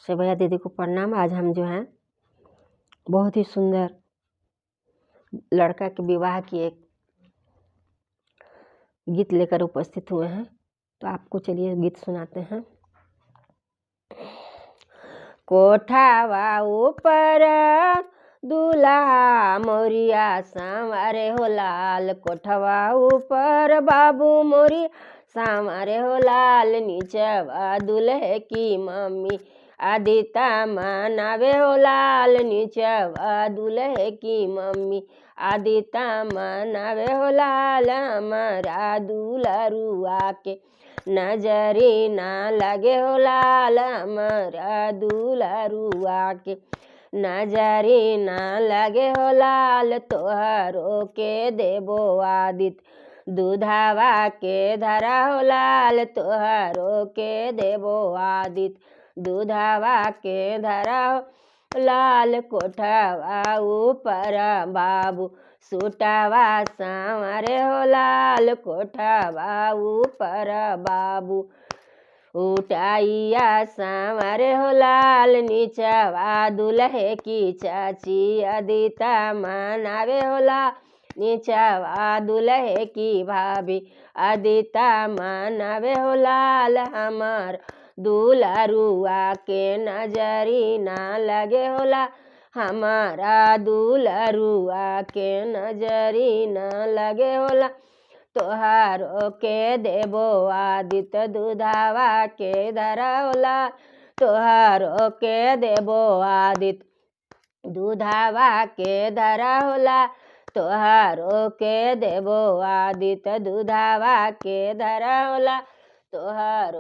से भैया दीदी को प्रणाम। आज हम जो है बहुत ही सुंदर लड़का के विवाह की एक गीत लेकर उपस्थित हुए हैं, तो आपको चलिए गीत सुनाते हैं। कोठावा ऊपर दूल्हा मोरिया सांवरे हो लाल, कोठवा ऊपर बाबू मोरी सांवरे हो लाल, नीचवा दूल्हे की मम्मी आदिता मनावे हो लाल, नीचवा दूल्हे की मम्मी आदिता मनावे हो लाल। हमारा दुलरुआ के नजरी ना लगे हो लाल, हमारा दुलरुआ के नजरी ना लगे हो लाल, तोहरो के देबो आदित दूधावा के धरा हो लाल, तोहरो के देबो आदित दूधावा के धरा हो लाल। कोठवा ऊपर बाबू सूटावा सांवरे हो लाल, कोठवा ऊपर बाबू उठाइया सांवरे हो लाल, नीचवा दूल्हे की चाची आदिता मनावे हो लाल, नीचवा दूल्हे की भाभी आदिता मनावे हो लाल। हमार दुलरुआ के नजरी ना लगे हो लाल, हमारा दुलरुआ के नजरी ना लगे हो लाल, तोहारो के देबो आदित दूधावा के धरा हो लाल, तोहारो के देबो आदित दूधावा के धरा हो लाल, तोहारो के देबो आदित दूधावा के धरा हो लाल, तोहारो